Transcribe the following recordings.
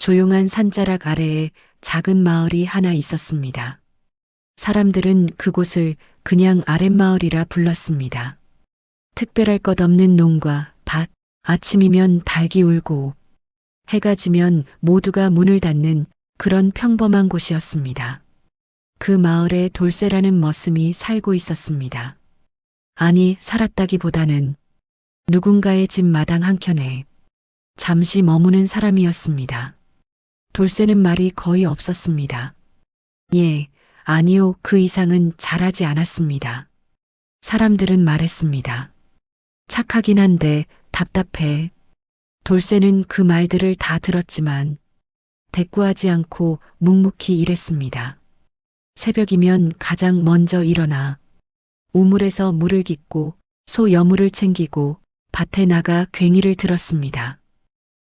조용한 산자락 아래에 작은 마을이 하나 있었습니다. 사람들은 그곳을 그냥 아랫마을이라 불렀습니다. 특별할 것 없는 농과 밭, 아침이면 닭이 울고 해가 지면 모두가 문을 닫는 그런 평범한 곳이었습니다. 그 마을에 돌쇠라는 머슴이 살고 있었습니다. 아니, 살았다기보다는 누군가의 집 마당 한켠에 잠시 머무는 사람이었습니다. 돌쇠는 말이 거의 없었습니다. 예, 아니요, 그 이상은 잘하지 않았습니다. 사람들은 말했습니다. 착하긴 한데 답답해. 돌쇠는 그 말들을 다 들었지만 대꾸하지 않고 묵묵히 일했습니다. 새벽이면 가장 먼저 일어나 우물에서 물을 깃고 소 여물을 챙기고 밭에 나가 괭이를 들었습니다.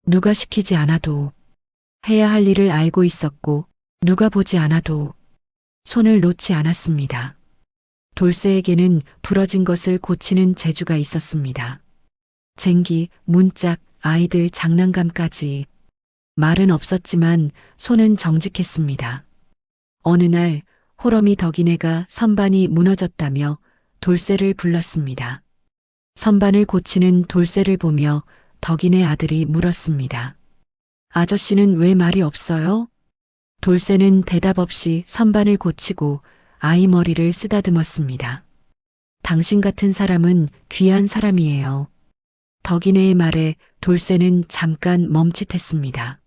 누가 시키지 않아도 해야 할 일을 알고 있었고 누가 보지 않아도 손을 놓지 않았습니다. 돌쇠에게는 부러진 것을 고치는 재주가 있었습니다. 쟁기, 문짝, 아이들 장난감까지. 말은 없었지만 손은 정직했습니다. 어느 날 호러미 덕이네가 선반이 무너졌다며 돌쇠를 불렀습니다. 선반을 고치는 돌쇠를 보며 덕이네 아들이 물었습니다. 아저씨는 왜 말이 없어요? 돌쇠는 대답 없이 선반을 고치고 아이 머리를 쓰다듬었습니다. 당신 같은 사람은 귀한 사람이에요. 덕이네의 말에 돌쇠는 잠깐 멈칫했습니다.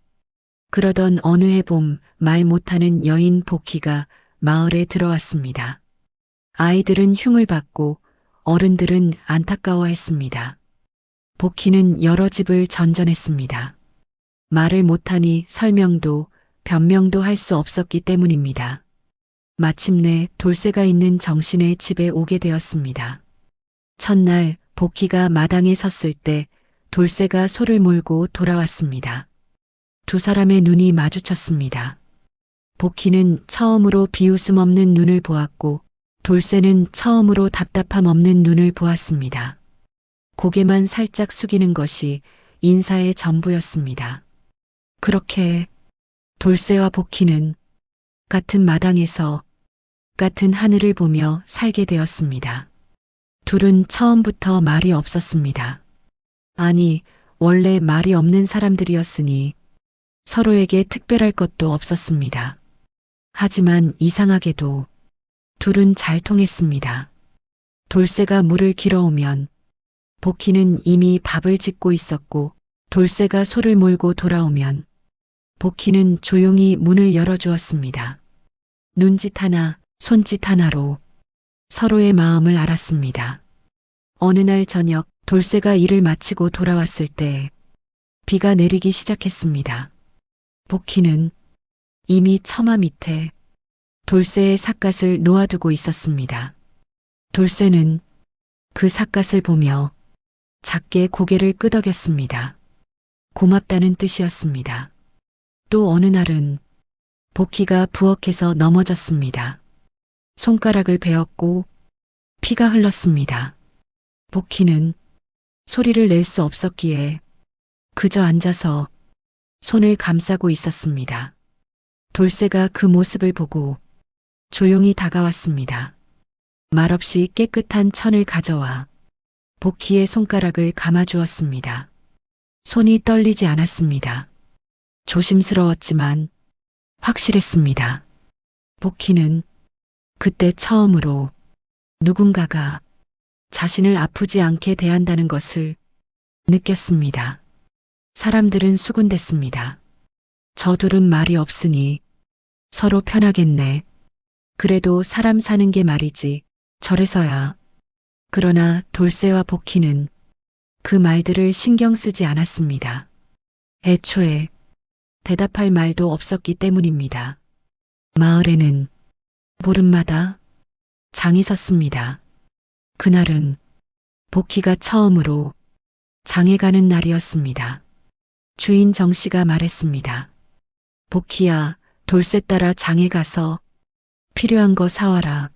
그러던 어느 해 봄 말 못하는 여인 복희가 마을에 들어왔습니다. 아이들은 흉을 받고 어른들은 안타까워했습니다. 복희는 여러 집을 전전했습니다. 말을 못하니 설명도 변명도 할 수 없었기 때문입니다. 마침내 돌쇠가 있는 정신의 집에 오게 되었습니다. 첫날 복희가 마당에 섰을 때 돌쇠가 소를 몰고 돌아왔습니다. 두 사람의 눈이 마주쳤습니다. 복희는 처음으로 비웃음 없는 눈을 보았고 돌쇠는 처음으로 답답함 없는 눈을 보았습니다. 고개만 살짝 숙이는 것이 인사의 전부였습니다. 그렇게 돌쇠와 복희는 같은 마당에서 같은 하늘을 보며 살게 되었습니다. 둘은 처음부터 말이 없었습니다. 아니, 원래 말이 없는 사람들이었으니 서로에게 특별할 것도 없었습니다. 하지만 이상하게도 둘은 잘 통했습니다. 돌쇠가 물을 길어오면 복희는 이미 밥을 짓고 있었고 돌쇠가 소를 몰고 돌아오면 복희는 조용히 문을 열어주었습니다. 눈짓 하나, 손짓 하나로 서로의 마음을 알았습니다. 어느 날 저녁 돌쇠가 일을 마치고 돌아왔을 때 비가 내리기 시작했습니다. 복희는 이미 처마 밑에 돌쇠의 삿갓을 놓아두고 있었습니다. 돌쇠는 그 삿갓을 보며 작게 고개를 끄덕였습니다. 고맙다는 뜻이었습니다. 또 어느 날은 복희가 부엌에서 넘어졌습니다. 손가락을 베었고 피가 흘렀습니다. 복희는 소리를 낼 수 없었기에 그저 앉아서 손을 감싸고 있었습니다. 돌쇠가 그 모습을 보고 조용히 다가왔습니다. 말없이 깨끗한 천을 가져와 복희의 손가락을 감아주었습니다. 손이 떨리지 않았습니다. 조심스러웠지만 확실했습니다. 복희는 그때 처음으로 누군가가 자신을 아프지 않게 대한다는 것을 느꼈습니다. 사람들은 수군댔습니다. 저 둘은 말이 없으니 서로 편하겠네. 그래도 사람 사는 게 말이지 저래서야. 그러나 돌쇠와 복희는 그 말들을 신경 쓰지 않았습니다. 애초에 대답할 말도 없었기 때문입니다. 마을에는 보름마다 장이 섰습니다. 그날은 복희가 처음으로 장에 가는 날이었습니다. 주인 정씨가 말했습니다. 복희야, 돌쇠 따라 장에 가서 필요한 거 사와라.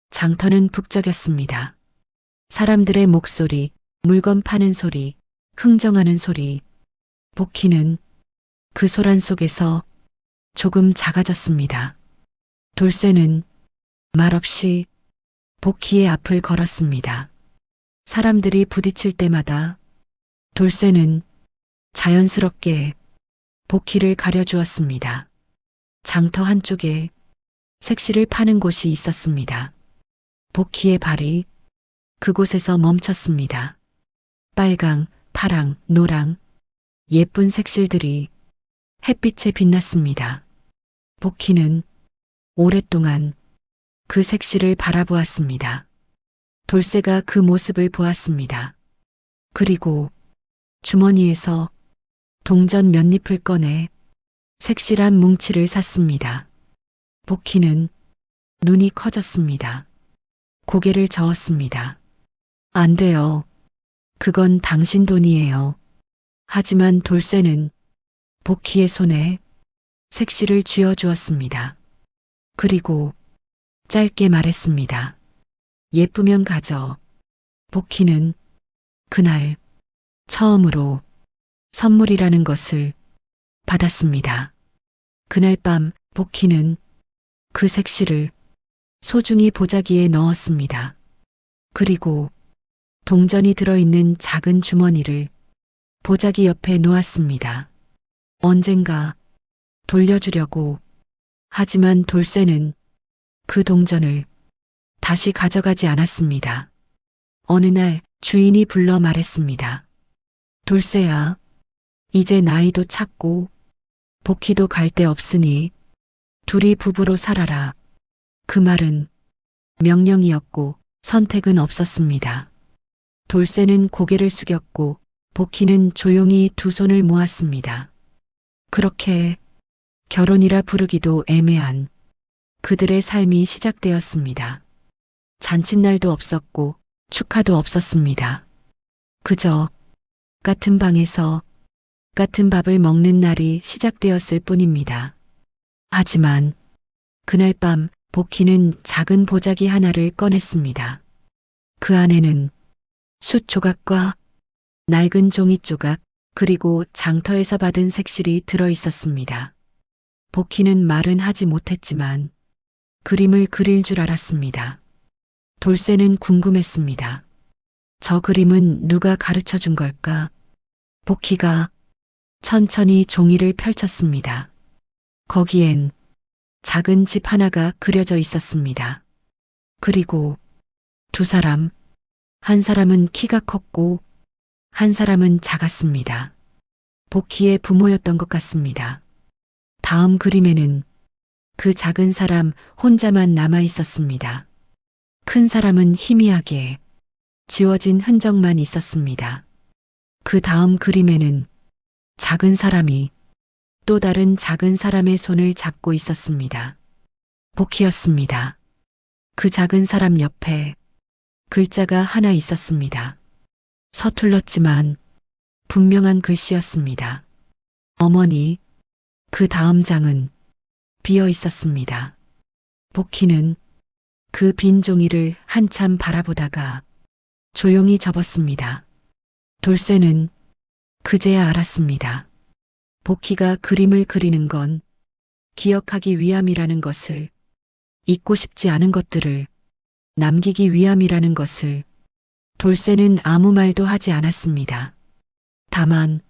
장터는 북적였습니다. 사람들의 목소리, 물건 파는 소리, 흥정하는 소리. 복희는 그 소란 속에서 조금 작아졌습니다. 돌쇠는 말없이 복희의 앞을 걸었습니다. 사람들이 부딪힐 때마다 돌쇠는 자연스럽게 복희를 가려주었습니다. 장터 한쪽에 색시를 파는 곳이 있었습니다. 복희의 발이 그곳에서 멈췄습니다. 빨강, 파랑, 노랑, 예쁜 색실들이 햇빛에 빛났습니다. 복희는 오랫동안 그 색시를 바라보았습니다. 돌쇠가 그 모습을 보았습니다. 그리고 주머니에서 동전 몇 잎을 꺼내 색실한 뭉치를 샀습니다. 복희는 눈이 커졌습니다. 고개를 저었습니다. 안 돼요. 그건 당신 돈이에요. 하지만 돌쇠는 복희의 손에 색시를 쥐어주었습니다. 그리고 짧게 말했습니다. 예쁘면 가져. 복희는 그날 처음으로 선물이라는 것을 받았습니다. 그날 밤 복희는 그 색시를 소중히 보자기에 넣었습니다. 그리고 동전이 들어있는 작은 주머니를 보자기 옆에 놓았습니다. 언젠가 돌려주려고. 하지만 돌쇠는 그 동전을 다시 가져가지 않았습니다. 어느 날 주인이 불러 말했습니다. 돌쇠야, 이제 나이도 찼고 복희도 갈 데 없으니 둘이 부부로 살아라. 그 말은 명령이었고 선택은 없었습니다. 돌쇠는 고개를 숙였고 복희는 조용히 두 손을 모았습니다. 그렇게 결혼이라 부르기도 애매한 그들의 삶이 시작되었습니다. 잔칫날도 없었고 축하도 없었습니다. 그저 같은 방에서 같은 밥을 먹는 날이 시작되었을 뿐입니다. 하지만 그날 밤 복희는 작은 보자기 하나를 꺼냈습니다. 그 안에는 숫 조각과 낡은 종이 조각 그리고 장터에서 받은 색실이 들어 있었습니다. 복희는 말은 하지 못했지만 그림을 그릴 줄 알았습니다. 돌쇠는 궁금했습니다. 저 그림은 누가 가르쳐 준 걸까? 복희가 천천히 종이를 펼쳤습니다. 거기엔 작은 집 하나가 그려져 있었습니다. 그리고 두 사람, 한 사람은 키가 컸고 한 사람은 작았습니다. 복희의 부모였던 것 같습니다. 다음 그림에는 그 작은 사람 혼자만 남아 있었습니다. 큰 사람은 희미하게 지워진 흔적만 있었습니다. 그 다음 그림에는 작은 사람이 또 다른 작은 사람의 손을 잡고 있었습니다. 복희였습니다. 그 작은 사람 옆에 글자가 하나 있었습니다. 서툴렀지만 분명한 글씨였습니다. 어머니. 그 다음 장은 비어 있었습니다. 복희는 그 빈 종이를 한참 바라보다가 조용히 접었습니다. 돌쇠는 그제야 알았습니다. 복희가 그림을 그리는 건 기억하기 위함이라는 것을, 잊고 싶지 않은 것들을 남기기 위함이라는 것을. 돌쇠는 아무 말도 하지 않았습니다. 다만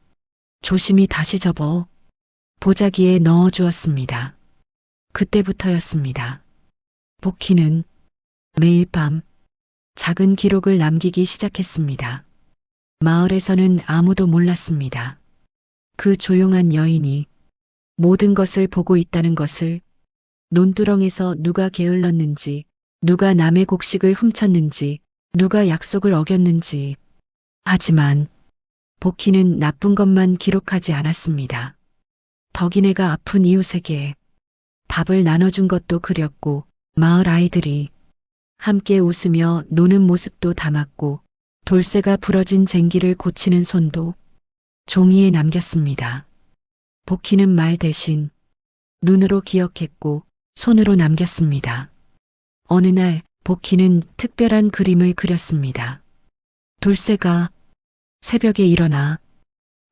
조심히 다시 접어 보자기에 넣어 주었습니다. 그때부터였습니다. 복희는 매일 밤 작은 기록을 남기기 시작했습니다. 마을에서는 아무도 몰랐습니다. 그 조용한 여인이 모든 것을 보고 있다는 것을, 논두렁에서 누가 게을렀는지, 누가 남의 곡식을 훔쳤는지, 누가 약속을 어겼는지. 하지만 복희는 나쁜 것만 기록하지 않았습니다. 덕이네가 아픈 이웃에게 밥을 나눠준 것도 그렸고, 마을 아이들이 함께 웃으며 노는 모습도 담았고, 돌쇠가 부러진 쟁기를 고치는 손도 종이에 남겼습니다. 복희는 말 대신 눈으로 기억했고 손으로 남겼습니다. 어느 날 복희는 특별한 그림을 그렸습니다. 돌쇠가 새벽에 일어나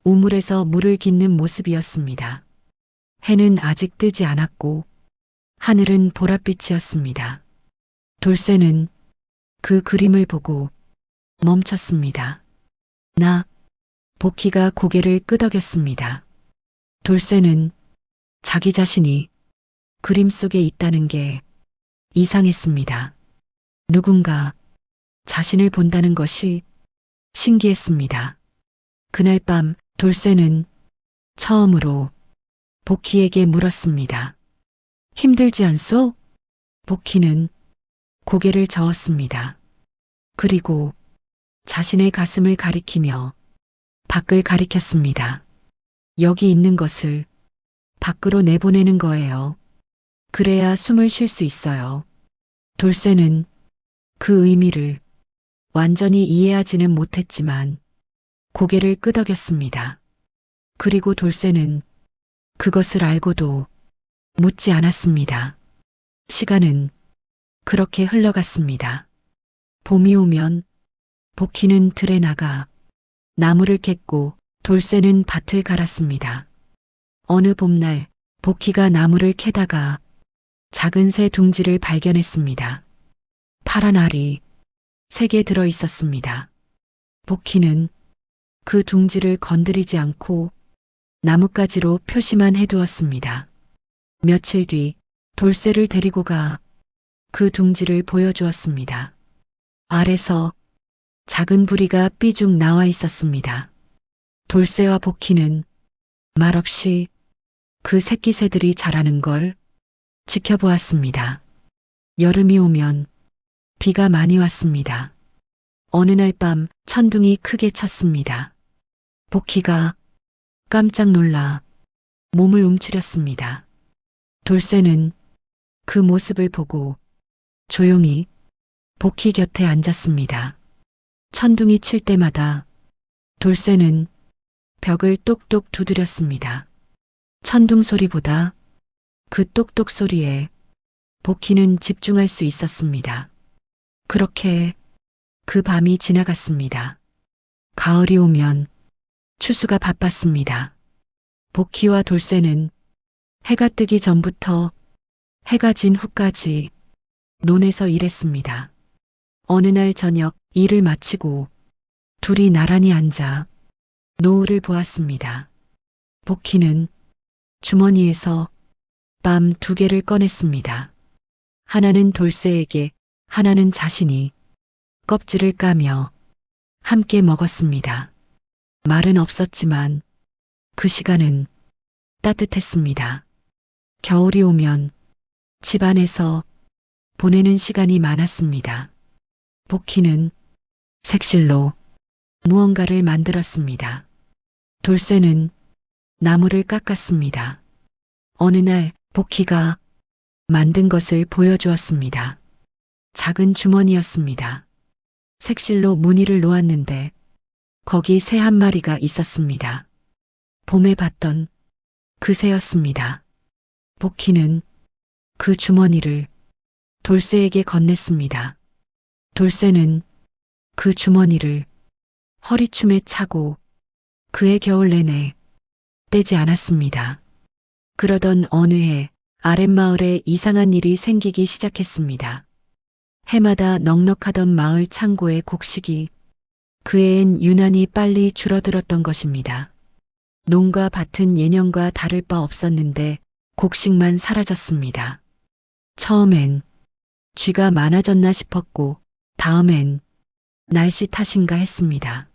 우물에서 물을 깃는 모습이었습니다. 해는 아직 뜨지 않았고 하늘은 보랏빛이었습니다. 돌쇠는 그 그림을 보고 멈췄습니다. 복희가 고개를 끄덕였습니다. 돌쇠는 자기 자신이 그림 속에 있다는 게 이상했습니다. 누군가 자신을 본다는 것이 신기했습니다. 그날 밤 돌쇠는 처음으로 복희에게 물었습니다. 힘들지 않소? 복희는 고개를 저었습니다. 그리고 자신의 가슴을 가리키며 밖을 가리켰습니다. 여기 있는 것을 밖으로 내보내는 거예요. 그래야 숨을 쉴 수 있어요. 돌쇠는 그 의미를 완전히 이해하지는 못했지만 고개를 끄덕였습니다. 그리고 돌쇠는 그것을 알고도 묻지 않았습니다. 시간은 그렇게 흘러갔습니다. 봄이 오면 복희는 들에 나가 나무를 캤고 돌쇠는 밭을 갈았습니다. 어느 봄날 복희가 나무를 캐다가 작은 새 둥지를 발견했습니다. 파란 알이 3개 들어 있었습니다. 복희는 그 둥지를 건드리지 않고 나뭇가지로 표시만 해두었습니다. 며칠 뒤 돌쇠를 데리고 가 그 둥지를 보여주었습니다. 알에서 작은 부리가 삐죽 나와 있었습니다. 돌쇠와 복희는 말없이 그 새끼 새들이 자라는 걸 지켜보았습니다. 여름이 오면 비가 많이 왔습니다. 어느 날 밤 천둥이 크게 쳤습니다. 복희가 깜짝 놀라 몸을 움츠렸습니다. 돌쇠는 그 모습을 보고 조용히 복희 곁에 앉았습니다. 천둥이 칠 때마다 돌쇠는 벽을 똑똑 두드렸습니다. 천둥 소리보다 그 똑똑 소리에 복희는 집중할 수 있었습니다. 그렇게 그 밤이 지나갔습니다. 가을이 오면 추수가 바빴습니다. 복희와 돌쇠는 해가 뜨기 전부터 해가 진 후까지 논에서 일했습니다. 어느 날 저녁 일을 마치고 둘이 나란히 앉아 노을을 보았습니다. 복희는 주머니에서 밤 2개를 꺼냈습니다. 하나는 돌쇠에게, 하나는 자신이 껍질을 까며 함께 먹었습니다. 말은 없었지만 그 시간은 따뜻했습니다. 겨울이 오면 집 안에서 보내는 시간이 많았습니다. 복희는 색실로 무언가를 만들었습니다. 돌쇠는 나무를 깎았습니다. 어느 날 복희가 만든 것을 보여주었습니다. 작은 주머니였습니다. 색실로 무늬를 놓았는데 거기 새 한 마리가 있었습니다. 봄에 봤던 그 새였습니다. 복희는 그 주머니를 돌쇠에게 건넸습니다. 돌쇠는 그 주머니를 허리춤에 차고 그해 겨울 내내 떼지 않았습니다. 그러던 어느 해 아랫마을에 이상한 일이 생기기 시작했습니다. 해마다 넉넉하던 마을 창고의 곡식이 그 해엔 유난히 빨리 줄어들었던 것입니다. 농가 밭은 예년과 다를 바 없었는데 곡식만 사라졌습니다. 처음엔 쥐가 많아졌나 싶었고 다음엔 날씨 탓인가 했습니다.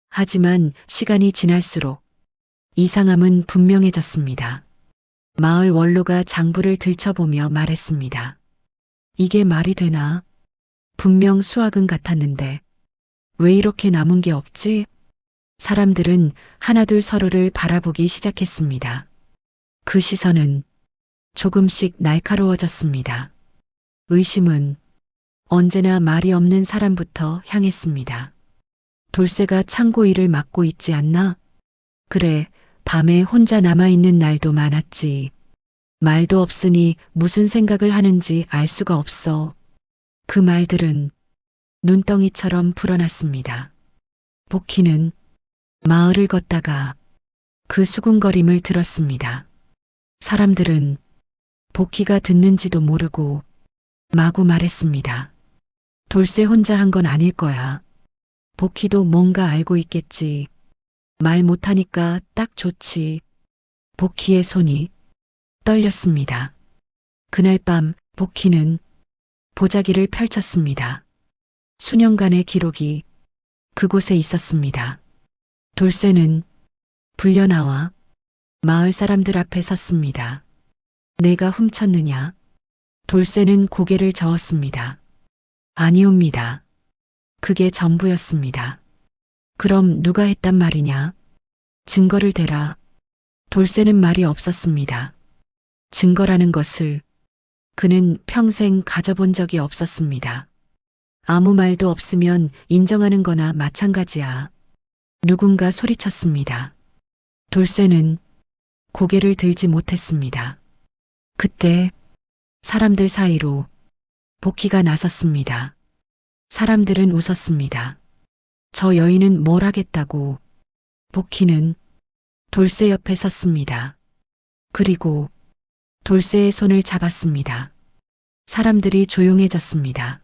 하지만 시간이 지날수록 이상함은 분명해졌습니다. 마을 원로가 장부를 들춰보며 말했습니다. 이게 말이 되나? 분명 수확은 같았는데 왜 이렇게 남은 게 없지? 사람들은 하나둘 서로를 바라보기 시작했습니다. 그 시선은 조금씩 날카로워졌습니다. 의심은 언제나 말이 없는 사람부터 향했습니다. 돌쇠가 창고 일을 맡고 있지 않나? 그래, 밤에 혼자 남아있는 날도 많았지. 말도 없으니 무슨 생각을 하는지 알 수가 없어. 그 말들은 눈덩이처럼 불어났습니다. 복희는 마을을 걷다가 그 수군거림을 들었습니다. 사람들은 복희가 듣는지도 모르고 마구 말했습니다. 돌쇠 혼자 한 건 아닐 거야. 복희도 뭔가 알고 있겠지. 말 못하니까 딱 좋지. 복희의 손이 떨렸습니다. 그날 밤 복희는 보자기를 펼쳤습니다. 수년간의 기록이 그곳에 있었습니다. 돌쇠는 불려나와 마을 사람들 앞에 섰습니다. 내가 훔쳤느냐? 돌쇠는 고개를 저었습니다. 아니옵니다. 그게 전부였습니다. 그럼 누가 했단 말이냐? 증거를 대라. 돌쇠는 말이 없었습니다. 증거라는 것을 그는 평생 가져본 적이 없었습니다. 아무 말도 없으면 인정하는 거나 마찬가지야. 누군가 소리쳤습니다. 돌쇠는 고개를 들지 못했습니다. 그때 사람들 사이로 복희가 나섰습니다. 사람들은 웃었습니다. 저 여인은 뭘 하겠다고. 복희는 돌쇠 옆에 섰습니다. 그리고 돌쇠의 손을 잡았습니다. 사람들이 조용해졌습니다.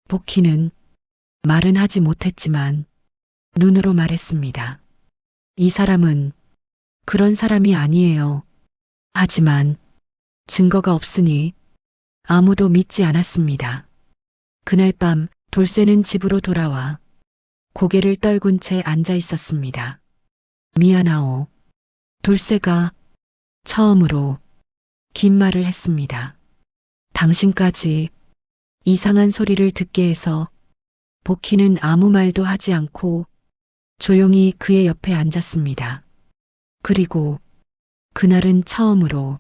복희는 말은 하지 못했지만 눈으로 말했습니다. 이 사람은 그런 사람이 아니에요. 하지만 증거가 없으니 아무도 믿지 않았습니다. 그날 밤 돌쇠는 집으로 돌아와 고개를 떨군 채 앉아 있었습니다. 미안하오. 돌쇠가 처음으로 긴 말을 했습니다. 당신까지 이상한 소리를 듣게 해서. 복희는 아무 말도 하지 않고 조용히 그의 옆에 앉았습니다. 그리고 그날은 처음으로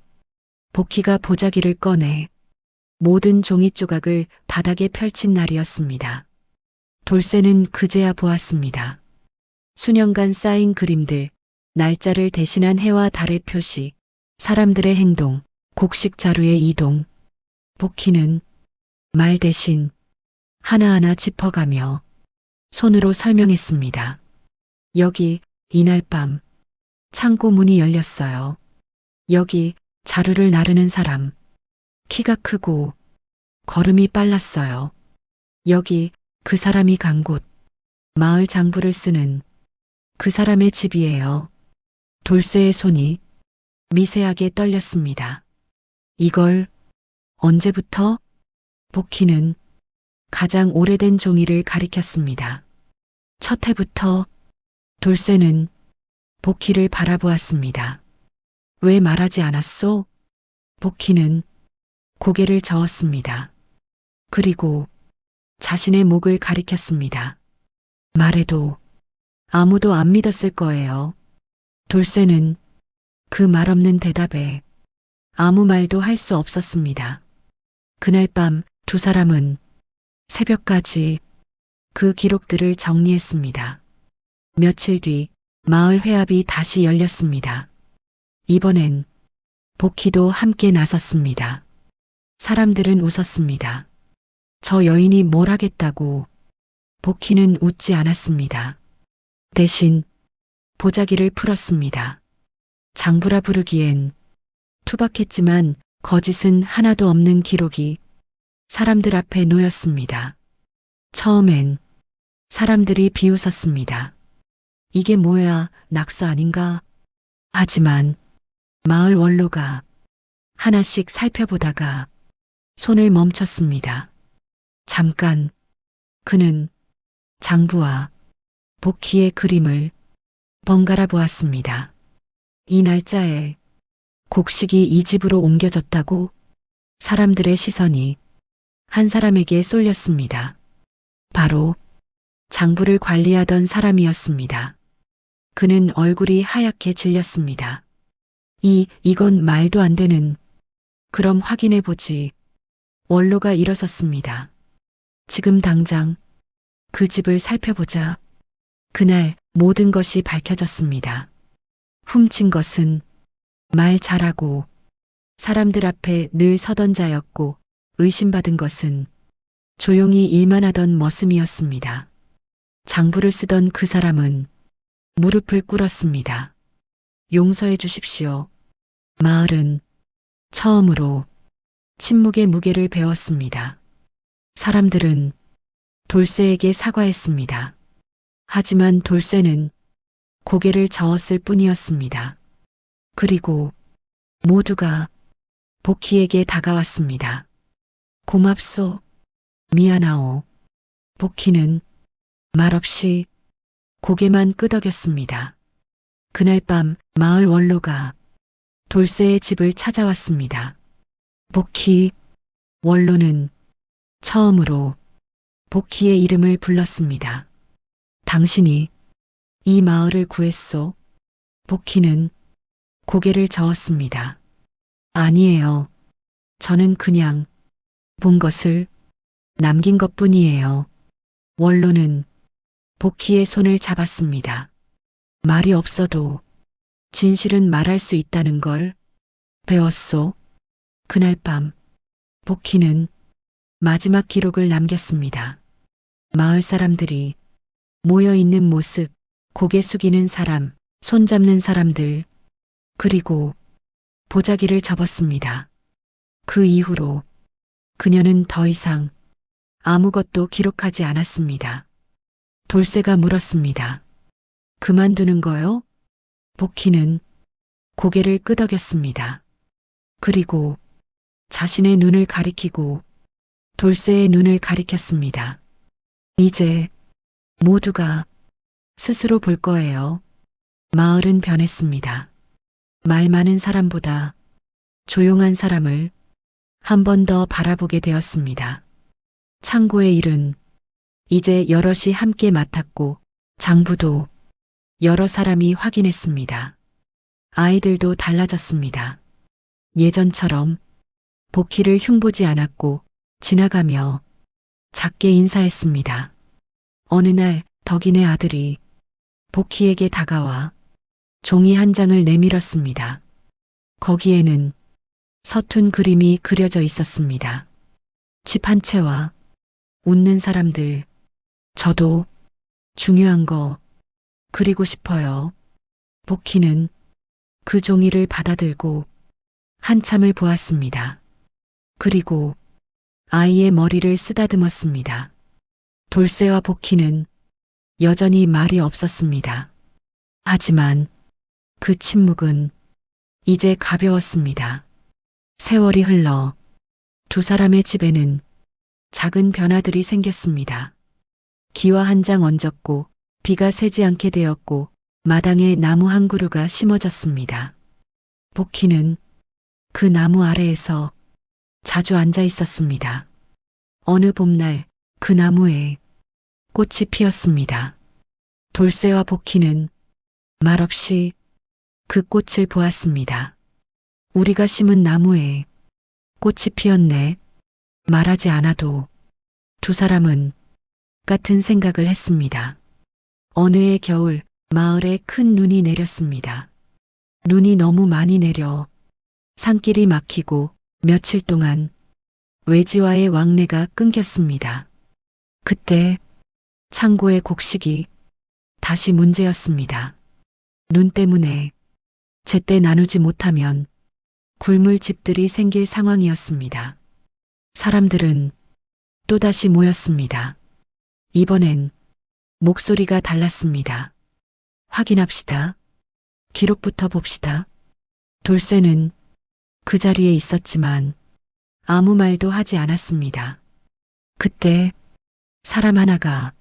복희가 보자기를 꺼내 모든 종이 조각을 바닥에 펼친 날이었습니다. 돌쇠는 그제야 보았습니다. 수년간 쌓인 그림들, 날짜를 대신한 해와 달의 표시, 사람들의 행동, 곡식 자루의 이동. 복희는 말 대신 하나하나 짚어가며 손으로 설명했습니다. 여기 이날 밤 창고 문이 열렸어요. 여기 자루를 나르는 사람, 키가 크고 걸음이 빨랐어요. 여기 그 사람이 간 곳, 마을 장부를 쓰는 그 사람의 집이에요. 돌쇠의 손이 미세하게 떨렸습니다. 이걸 언제부터? 복희는 가장 오래된 종이를 가리켰습니다. 첫 해부터. 돌쇠는 복희를 바라보았습니다. 왜 말하지 않았소? 복희는 고개를 저었습니다. 그리고 자신의 목을 가리켰습니다. 말해도 아무도 안 믿었을 거예요. 돌쇠는 그 말 없는 대답에 아무 말도 할 수 없었습니다. 그날 밤 두 사람은 새벽까지 그 기록들을 정리했습니다. 며칠 뒤 마을 회합이 다시 열렸습니다. 이번엔 복희도 함께 나섰습니다. 사람들은 웃었습니다. 저 여인이 뭘 하겠다고. 복희는 웃지 않았습니다. 대신 보자기를 풀었습니다. 장부라 부르기엔 투박했지만 거짓은 하나도 없는 기록이 사람들 앞에 놓였습니다. 처음엔 사람들이 비웃었습니다. 이게 뭐야, 낙서 아닌가? 하지만 마을 원로가 하나씩 살펴보다가 손을 멈췄습니다. 잠깐 그는 장부와 복희의 그림을 번갈아 보았습니다. 이 날짜에 곡식이 이 집으로 옮겨졌다고. 사람들의 시선이 한 사람에게 쏠렸습니다. 바로 장부를 관리하던 사람이었습니다. 그는 얼굴이 하얗게 질렸습니다. 이건 말도 안 되는. 그럼 확인해 보지. 원로가 일어섰습니다. 지금 당장 그 집을 살펴보자. 그날 모든 것이 밝혀졌습니다. 훔친 것은 말 잘하고 사람들 앞에 늘 서던 자였고, 의심받은 것은 조용히 일만 하던 머슴이었습니다. 장부를 쓰던 그 사람은 무릎을 꿇었습니다. 용서해 주십시오. 마을은 처음으로 침묵의 무게를 배웠습니다. 사람들은 돌쇠에게 사과했습니다. 하지만 돌쇠는 고개를 저었을 뿐이었습니다. 그리고 모두가 복희에게 다가왔습니다. 고맙소. 미안하오. 복희는 말없이 고개만 끄덕였습니다. 그날 밤 마을 원로가 돌쇠의 집을 찾아왔습니다. 복희, 원로는 처음으로 복희의 이름을 불렀습니다. 당신이 이 마을을 구했소? 복희는 고개를 저었습니다. 아니에요. 저는 그냥 본 것을 남긴 것뿐이에요. 원로는 복희의 손을 잡았습니다. 말이 없어도 진실은 말할 수 있다는 걸 배웠소. 그날 밤 복희는 마지막 기록을 남겼습니다. 마을 사람들이 모여 있는 모습, 고개 숙이는 사람, 손잡는 사람들, 그리고 보자기를 접었습니다. 그 이후로 그녀는 더 이상 아무것도 기록하지 않았습니다. 돌쇠가 물었습니다. 그만두는 거요? 복희는 고개를 끄덕였습니다. 그리고 자신의 눈을 가리키고 돌쇠의 눈을 가리켰습니다. 이제 모두가 스스로 볼 거예요. 마을은 변했습니다. 말 많은 사람보다 조용한 사람을 한 번 더 바라보게 되었습니다. 창고의 일은 이제 여럿이 함께 맡았고 장부도 여러 사람이 확인했습니다. 아이들도 달라졌습니다. 예전처럼 복희를 흉보지 않았고 지나가며 작게 인사했습니다. 어느 날 덕인의 아들이 복희에게 다가와 종이 한 장을 내밀었습니다. 거기에는 서툰 그림이 그려져 있었습니다. 집 한 채와 웃는 사람들, 저도 중요한 거 그리고 싶어요. 복희는 그 종이를 받아들고 한참을 보았습니다. 그리고 아이의 머리를 쓰다듬었습니다. 돌쇠와 복희는 여전히 말이 없었습니다. 하지만 그 침묵은 이제 가벼웠습니다. 세월이 흘러 두 사람의 집에는 작은 변화들이 생겼습니다. 기와 한 장 얹었고 비가 새지 않게 되었고 마당에 나무 한 그루가 심어졌습니다. 복희는 그 나무 아래에서 자주 앉아 있었습니다. 어느 봄날 그 나무에 꽃이 피었습니다. 돌쇠와 복희는 말없이 그 꽃을 보았습니다. 우리가 심은 나무에 꽃이 피었네. 말하지 않아도 두 사람은 같은 생각을 했습니다. 어느 해 겨울 마을에 큰 눈이 내렸습니다. 눈이 너무 많이 내려 산길이 막히고 며칠 동안 외지와의 왕래가 끊겼습니다. 그때 창고의 곡식이 다시 문제였습니다. 눈 때문에 제때 나누지 못하면 굶을 집들이 생길 상황이었습니다. 사람들은 또다시 모였습니다. 이번엔 목소리가 달랐습니다. 확인합시다. 기록부터 봅시다. 돌쇠는 그 자리에 있었지만 아무 말도 하지 않았습니다. 그때 사람 하나가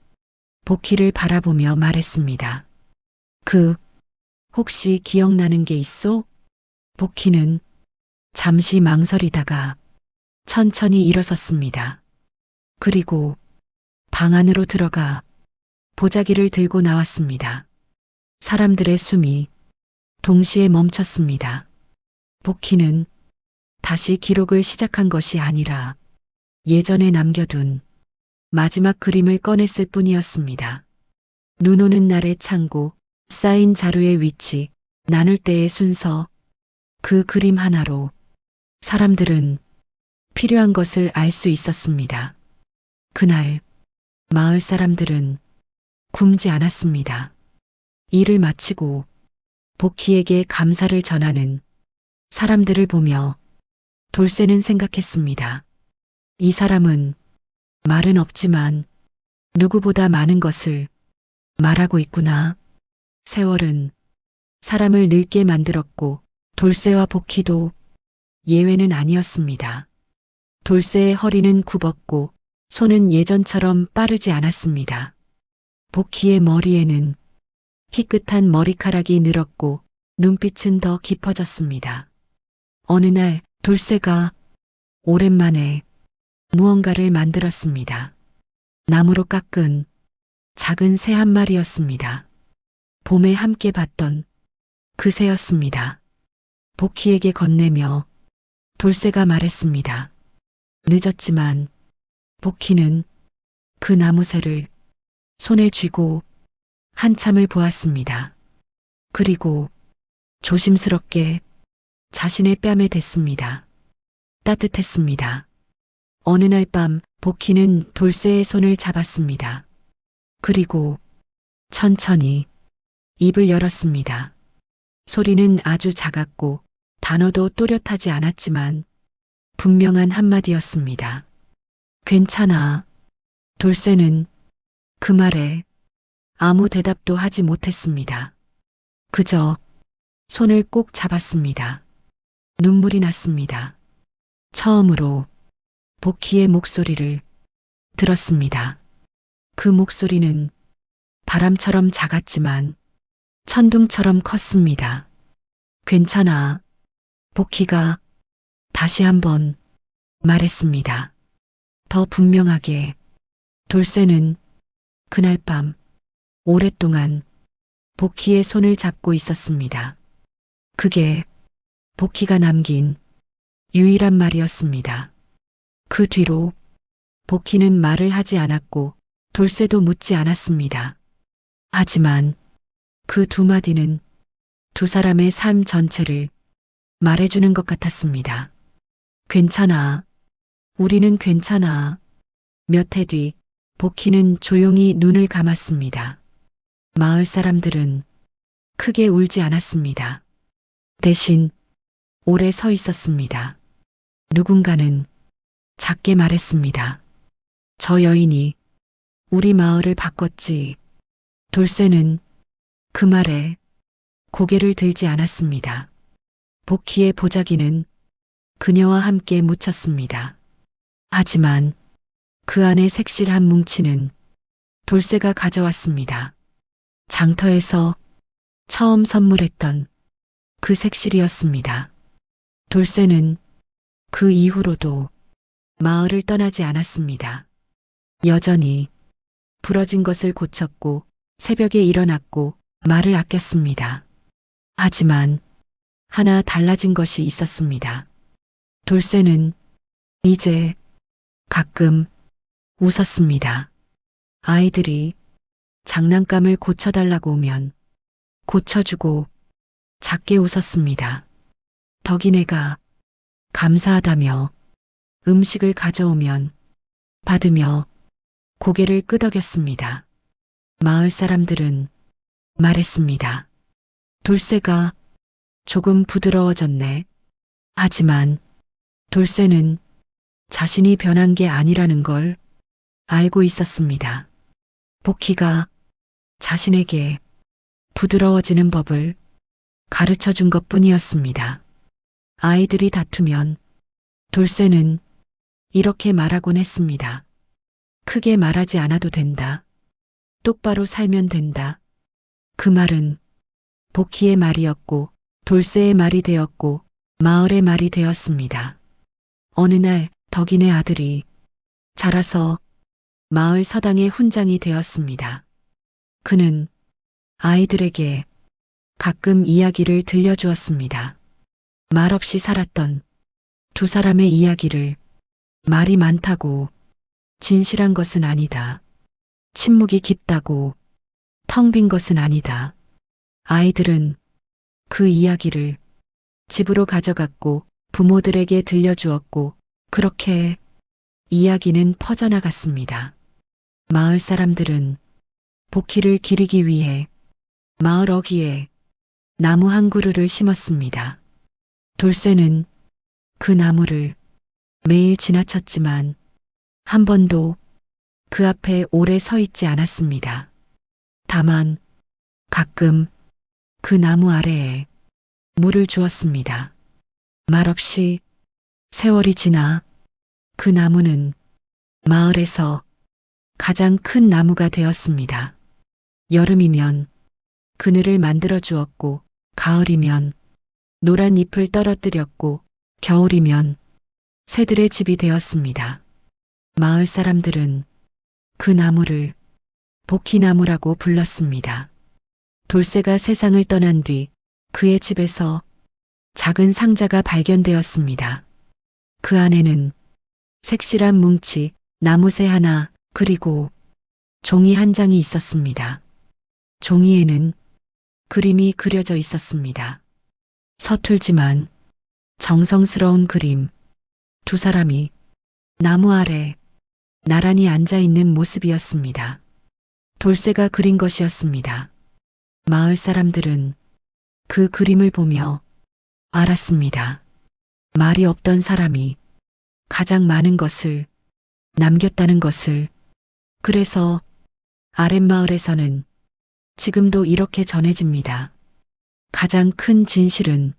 복희를 바라보며 말했습니다. 혹시 기억나는 게 있소? 복희는 잠시 망설이다가 천천히 일어섰습니다. 그리고 방 안으로 들어가 보자기를 들고 나왔습니다. 사람들의 숨이 동시에 멈췄습니다. 복희는 다시 기록을 시작한 것이 아니라 예전에 남겨둔 마지막 그림을 꺼냈을 뿐이었습니다. 눈 오는 날의 창고, 쌓인 자루의 위치, 나눌 때의 순서, 그 그림 하나로 사람들은 필요한 것을 알 수 있었습니다. 그날 마을 사람들은 굶지 않았습니다. 일을 마치고 복희에게 감사를 전하는 사람들을 보며 돌쇠는 생각했습니다. 이 사람은 말은 없지만 누구보다 많은 것을 말하고 있구나. 세월은 사람을 늙게 만들었고 돌쇠와 복희도 예외는 아니었습니다. 돌쇠의 허리는 굽었고 손은 예전처럼 빠르지 않았습니다. 복희의 머리에는 희끗한 머리카락이 늘었고 눈빛은 더 깊어졌습니다. 어느 날 돌쇠가 오랜만에 무언가를 만들었습니다. 나무로 깎은 작은 새 한 마리였습니다. 봄에 함께 봤던 그 새였습니다. 복희에게 건네며 돌쇠가 말했습니다. 늦었지만 복희는 그 나무새를 손에 쥐고 한참을 보았습니다. 그리고 조심스럽게 자신의 뺨에 댔습니다. 따뜻했습니다. 어느 날 밤 복희는 돌쇠의 손을 잡았습니다. 그리고 천천히 입을 열었습니다. 소리는 아주 작았고 단어도 또렷하지 않았지만 분명한 한마디였습니다. 괜찮아. 돌쇠는 그 말에 아무 대답도 하지 못했습니다. 그저 손을 꼭 잡았습니다. 눈물이 났습니다. 처음으로 복희의 목소리를 들었습니다. 그 목소리는 바람처럼 작았지만 천둥처럼 컸습니다. 괜찮아. 복희가 다시 한번 말했습니다. 더 분명하게. 돌쇠는 그날 밤 오랫동안 복희의 손을 잡고 있었습니다. 그게 복희가 남긴 유일한 말이었습니다. 그 뒤로 복희는 말을 하지 않았고 돌쇠도 묻지 않았습니다. 하지만 그 두 마디는 두 사람의 삶 전체를 말해주는 것 같았습니다. 괜찮아. 우리는 괜찮아. 몇 해 뒤 복희는 조용히 눈을 감았습니다. 마을 사람들은 크게 울지 않았습니다. 대신 오래 서 있었습니다. 누군가는 작게 말했습니다. 저 여인이 우리 마을을 바꿨지. 돌쇠는 그 말에 고개를 들지 않았습니다. 복희의 보자기는 그녀와 함께 묻혔습니다. 하지만 그 안에 색실한 뭉치는 돌쇠가 가져왔습니다. 장터에서 처음 선물했던 그 색실이었습니다. 돌쇠는 그 이후로도 마을을 떠나지 않았습니다. 여전히 부러진 것을 고쳤고 새벽에 일어났고 말을 아꼈습니다. 하지만 하나 달라진 것이 있었습니다. 돌쇠는 이제 가끔 웃었습니다. 아이들이 장난감을 고쳐달라고 오면 고쳐주고 작게 웃었습니다. 덕이네가 감사하다며 음식을 가져오면 받으며 고개를 끄덕였습니다. 마을 사람들은 말했습니다. 돌쇠가 조금 부드러워졌네. 하지만 돌쇠는 자신이 변한 게 아니라는 걸 알고 있었습니다. 복희가 자신에게 부드러워지는 법을 가르쳐 준 것뿐이었습니다. 아이들이 다투면 돌쇠는 이렇게 말하곤 했습니다. 크게 말하지 않아도 된다. 똑바로 살면 된다. 그 말은 복희의 말이었고 돌쇠의 말이 되었고 마을의 말이 되었습니다. 어느 날 덕인의 아들이 자라서 마을 서당의 훈장이 되었습니다. 그는 아이들에게 가끔 이야기를 들려주었습니다. 말없이 살았던 두 사람의 이야기를. 말이 많다고 진실한 것은 아니다. 침묵이 깊다고 텅 빈 것은 아니다. 아이들은 그 이야기를 집으로 가져갔고 부모들에게 들려주었고 그렇게 이야기는 퍼져나갔습니다. 마을 사람들은 복희를 기리기 위해 마을 어귀에 나무 한 그루를 심었습니다. 돌쇠는 그 나무를 매일 지나쳤지만 한 번도 그 앞에 오래 서 있지 않았습니다. 다만 가끔 그 나무 아래에 물을 주었습니다. 말없이 세월이 지나 그 나무는 마을에서 가장 큰 나무가 되었습니다. 여름이면 그늘을 만들어 주었고, 가을이면 노란 잎을 떨어뜨렸고, 겨울이면 새들의 집이 되었습니다. 마을 사람들은 그 나무를 복희나무라고 불렀습니다. 돌쇠가 세상을 떠난 뒤 그의 집에서 작은 상자가 발견되었습니다. 그 안에는 색실한 뭉치, 나무새 하나, 그리고 종이 한 장이 있었습니다. 종이에는 그림이 그려져 있었습니다. 서툴지만 정성스러운 그림. 두 사람이 나무 아래 나란히 앉아 있는 모습이었습니다. 돌쇠가 그린 것이었습니다. 마을 사람들은 그 그림을 보며 알았습니다. 말이 없던 사람이 가장 많은 것을 남겼다는 것을. 그래서 아랫마을에서는 지금도 이렇게 전해집니다. 가장 큰 진실은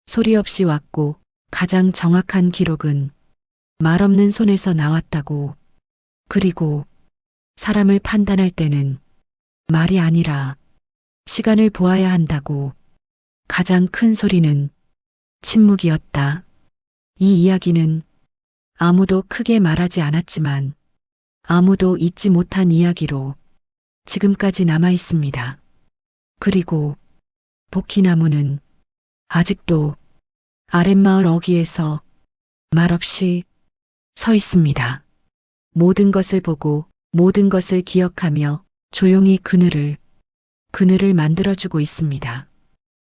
소리 없이 왔고, 가장 정확한 기록은 말 없는 손에서 나왔다고. 그리고 사람을 판단할 때는 말이 아니라 시간을 보아야 한다고. 가장 큰 소리는 침묵이었다. 이 이야기는 아무도 크게 말하지 않았지만 아무도 잊지 못한 이야기로 지금까지 남아 있습니다. 그리고 복희나무는 아직도 아랫마을 어귀에서 말없이 서 있습니다. 모든 것을 보고 모든 것을 기억하며 조용히 그늘을 만들어주고 있습니다.